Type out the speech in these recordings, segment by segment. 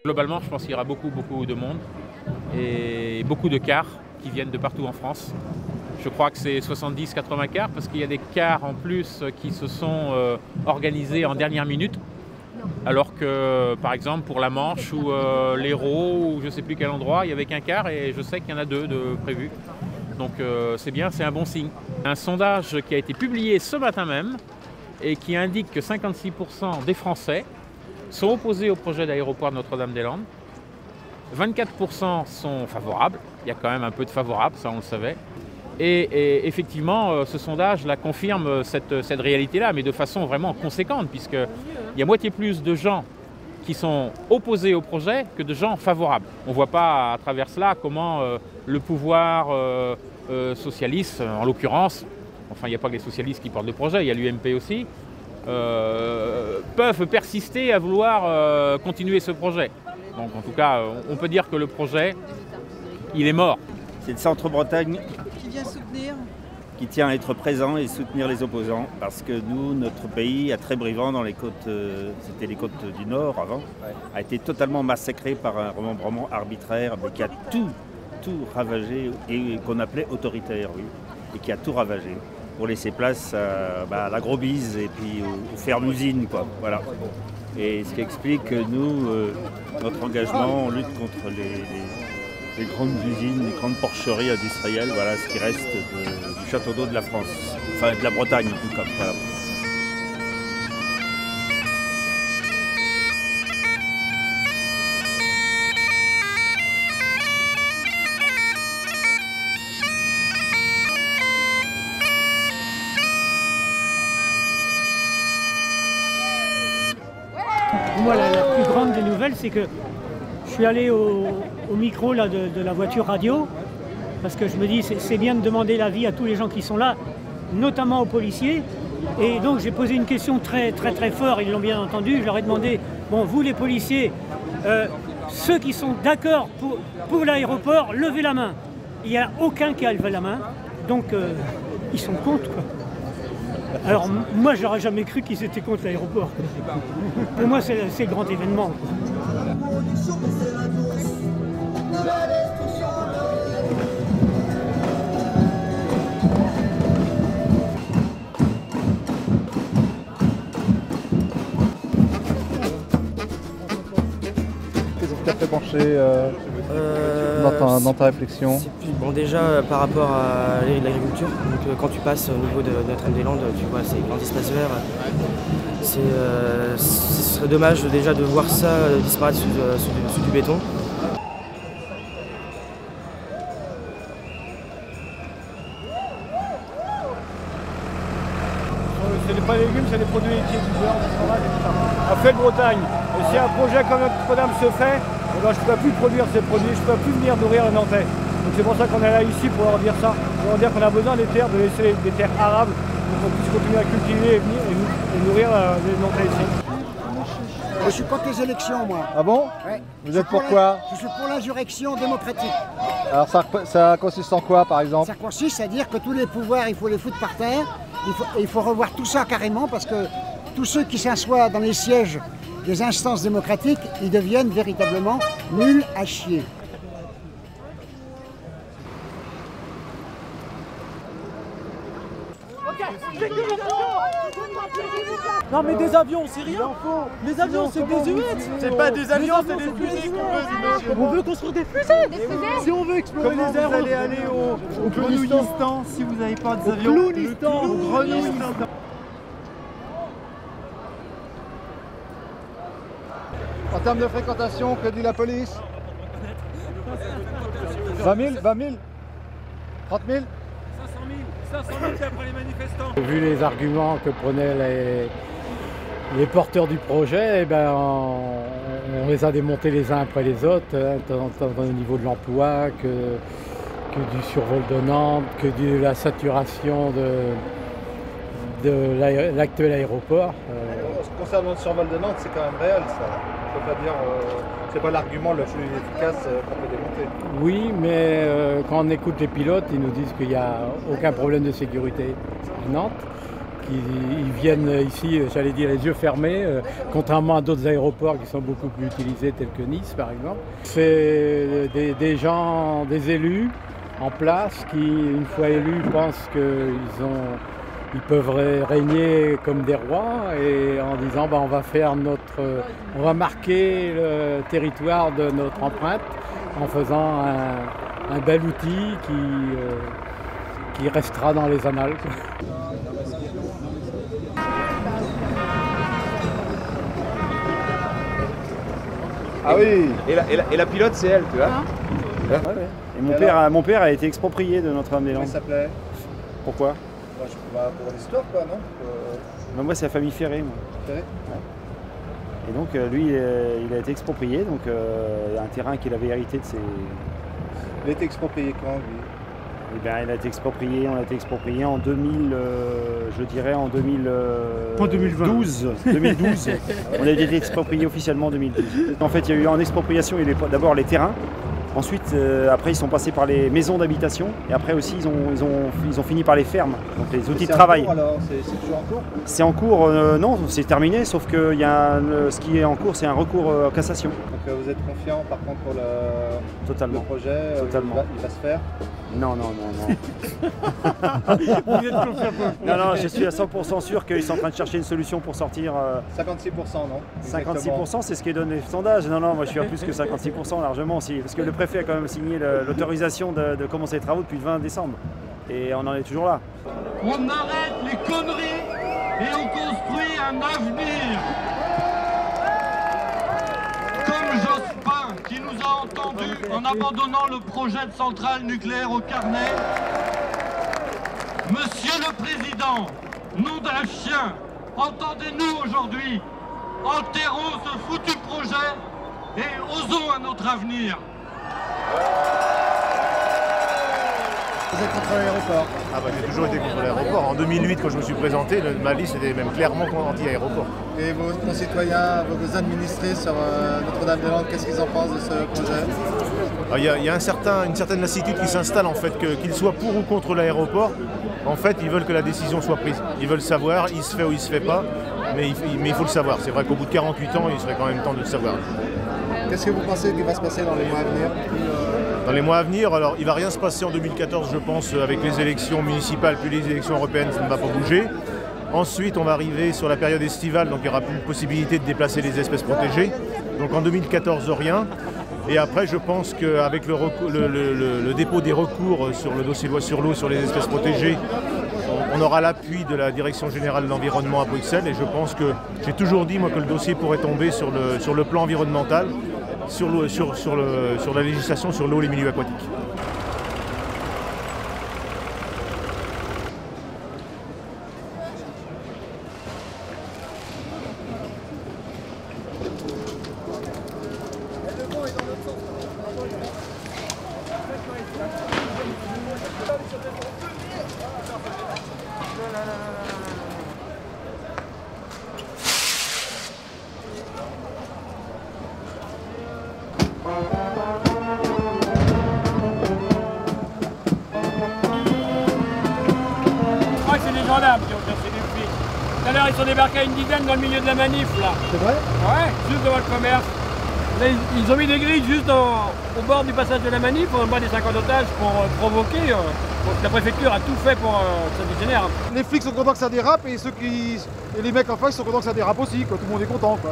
Globalement, je pense qu'il y aura beaucoup de monde et beaucoup de cars qui viennent de partout en France. Je crois que c'est 70-80 cars parce qu'il y a des cars en plus qui se sont organisés en dernière minute. Alors que, par exemple, pour la Manche ou l'Hérault ou je ne sais plus quel endroit, il n'y avait qu'un car et je sais qu'il y en a deux de prévus. Donc c'est bien, c'est un bon signe. Un sondage qui a été publié ce matin même et qui indique que 56% des Français sont opposés au projet d'aéroport de Notre-Dame-des-Landes. 24% sont favorables. Il y a quand même un peu de favorables, ça on le savait. Et effectivement, ce sondage là, confirme cette réalité-là, mais de façon vraiment conséquente, puisqu'il y a moitié plus de gens qui sont opposés au projet que de gens favorables. On ne voit pas à travers cela comment le pouvoir socialiste, en l'occurrence, enfin il n'y a pas que les socialistes qui portent le projet, il y a l'UMP aussi, peuvent persister à vouloir continuer ce projet. Donc en tout cas, on peut dire que le projet, il est mort. C'est le Centre-Bretagne qui vient soutenir, qui tient à être présent et soutenir les opposants. Parce que nous, notre pays, à Trébrivant, dans les côtes, c'était les côtes du Nord avant, a été totalement massacré par un remembrement arbitraire, mais qui a tout ravagé et qu'on appelait autoritaire, oui, et qui a tout ravagé pour laisser place à la gros bise et puis aux fermes-usines, quoi. Voilà. Et ce qui explique que nous, notre engagement, on lutte contre les grandes usines, les grandes porcheries industrielles, voilà ce qui reste du château d'eau de la France, enfin de la Bretagne en tout cas. Voilà. Moi, la plus grande des nouvelles, c'est que je suis allé au micro là, de la voiture radio, parce que je me dis c'est bien de demander l'avis à tous les gens qui sont là, notamment aux policiers. Et donc j'ai posé une question très fort, ils l'ont bien entendu. Je leur ai demandé, bon, vous les policiers, ceux qui sont d'accord pour l'aéroport, levez la main. Il n'y a aucun qui a levé la main, donc ils sont contre, quoi. Alors moi j'aurais jamais cru qu'ils étaient contre l'aéroport. Pour moi c'est le grand événement. Qu'est-ce qui t'a fait pencher dans ta réflexion? Bon, déjà par rapport à l'agriculture, donc quand tu passes au niveau de Notre-Dame-des-Landes, tu vois ces grands espaces verts, ce serait dommage déjà de voir ça disparaître sous du béton. C'est pas des légumes, c'est des produits laitiers, du beurre, du fromage et tout ça. À Fête-Bretagne, et si un projet comme Notre-Dame se fait, eh ben, je ne peux plus produire ces produits, je ne peux plus venir nourrir les Nantais. Donc c'est pour ça qu'on est là ici pour leur dire ça, pour leur dire qu'on a besoin des terres, de laisser des terres arables, pour qu'on puisse continuer à cultiver et venir et nourrir les Nantais ici. Je suis contre les élections, moi. Ah bon? Ouais. Vous êtes pourquoi? Je suis pour l'insurrection démocratique. Alors ça consiste en quoi, par exemple? Ça consiste à dire que tous les pouvoirs, il faut les foutre par terre. Il faut revoir tout ça carrément, parce que tous ceux qui s'assoient dans les sièges des instances démocratiques, ils deviennent véritablement nuls à chier. Non mais des avions, c'est rien. Les avions, c'est des huettes. C'est pas des avions, c'est des fusées qu'on veut. On veut construire des fusées. Si on veut explorer les airs, vous allez aller au Grenouillistan si vous n'avez pas des avions. Au Grenouillistan. En termes de fréquentation, que dit la police? 20 000? 20 000? 30 000? 500 000 d'après les manifestants. Vu les arguments que prenaient les porteurs du projet, eh ben, on les a démontés les uns après les autres, hein, tant au niveau de l'emploi que du survol de Nantes, que de la saturation de l'actuel aéroport. Concernant le survol de Nantes, c'est quand même réel ça. ne peut pas dire c'est pas l'argument le plus efficace qu'on peut démonter. Oui, mais quand on écoute les pilotes, ils nous disent qu'il n'y a aucun problème de sécurité à Nantes. Ils viennent ici, j'allais dire, les yeux fermés, contrairement à d'autres aéroports qui sont beaucoup plus utilisés, tels que Nice par exemple. C'est des gens, des élus en place qui, une fois élus, pensent qu'ils peuvent régner comme des rois et en disant on va marquer le territoire de notre empreinte en faisant un bel outil qui restera dans les annales. Ah oui. Et la pilote, c'est elle, tu vois. Ouais. Et mon père a été exproprié de Notre-Dame-des-Landes. Comment ça s'appelait? Pourquoi? Pour l'histoire, quoi, non? Moi, c'est la famille Ferré, moi. Ferré? Ouais. Et donc, lui, il a été exproprié, donc un terrain qu'il avait hérité de ses... Il a été exproprié quand, lui? Eh bien, on a été exproprié en 2000, je dirais en 2012. 2012. On a été exproprié officiellement en 2012. En fait, il y a eu en expropriation, il y a eu d'abord les terrains. Ensuite, après, ils sont passés par les maisons d'habitation. Et après aussi, ils ont fini par les fermes, donc les outils de travail. C'est en cours, alors? C'est toujours en cours? C'est en cours, non, c'est terminé, sauf que ce qui est en cours, c'est un recours en cassation. Donc vous êtes confiant, par contre, pour le projet? Totalement. Il va se faire? Non. Non, je suis à 100% sûr qu'ils sont en train de chercher une solution pour sortir. 56%, non? 56%, c'est ce qui donne les sondages. Non, moi je suis à plus que 56% largement aussi. Parce que le préfet a quand même signé l'autorisation de commencer les travaux depuis le 20 décembre. Et on en est toujours là. On arrête les conneries et on construit un avenir. Comme Jospin, qui nous a entendus en abandonnant le projet de centrale nucléaire au Carnet. Monsieur le Président, nom d'un chien, entendez-nous aujourd'hui. Enterrons ce foutu projet et osons un autre avenir. Vous êtes contre l'aéroport? J'ai toujours été contre l'aéroport. En 2008, quand je me suis présenté, ma liste était même clairement anti-aéroport. Et vos concitoyens, vos administrés sur Notre-Dame-des-Landes, qu'est-ce qu'ils en pensent de ce projet? Il y a une certaine lassitude qui s'installe, en fait, qu'ils soient pour ou contre l'aéroport. En fait, ils veulent que la décision soit prise. Ils veulent savoir, il se fait ou il se fait pas, mais il faut le savoir. C'est vrai qu'au bout de 48 ans, il serait quand même temps de le savoir. Qu'est-ce que vous pensez qu'il va se passer dans les mois à venir? Dans les mois à venir, alors il ne va rien se passer en 2014, je pense, avec les élections municipales puis les élections européennes, ça ne va pas bouger. Ensuite, on va arriver sur la période estivale, donc il n'y aura plus de possibilité de déplacer les espèces protégées. Donc en 2014, rien. Et après, je pense qu'avec le dépôt des recours sur le dossier loi sur l'eau, sur les espèces protégées, on aura l'appui de la Direction générale de l'environnement à Bruxelles. Et je pense que j'ai toujours dit, moi, que le dossier pourrait tomber sur le plan environnemental, sur la législation sur l'eau et les milieux aquatiques. Qui ont cassé les flics. Tout à l'heure, ils sont débarqués à une dizaine dans le milieu de la manif, là. C'est vrai? Ouais, juste devant le commerce. Là, ils ont mis des grilles juste au bord du passage de la manif, en bas des 50 otages pour provoquer. Donc la préfecture a tout fait pour que ça dégénère. Les flics sont contents que ça dérape et les mecs en face sont contents que ça dérape aussi, quoi. Tout le monde est content, quoi.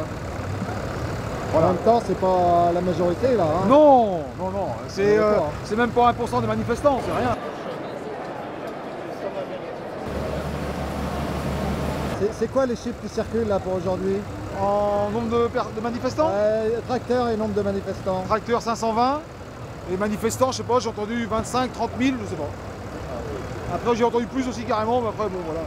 Voilà. En même temps, c'est pas la majorité, là. Hein. Non. C'est même pas 1% des manifestants, c'est rien. C'est quoi les chiffres qui circulent là pour aujourd'hui? En nombre de manifestants? Tracteurs et nombre de manifestants. Tracteurs 520 et manifestants, je sais pas, j'ai entendu 25, 30 000, je sais pas. Après j'ai entendu plus aussi carrément, mais après bon voilà.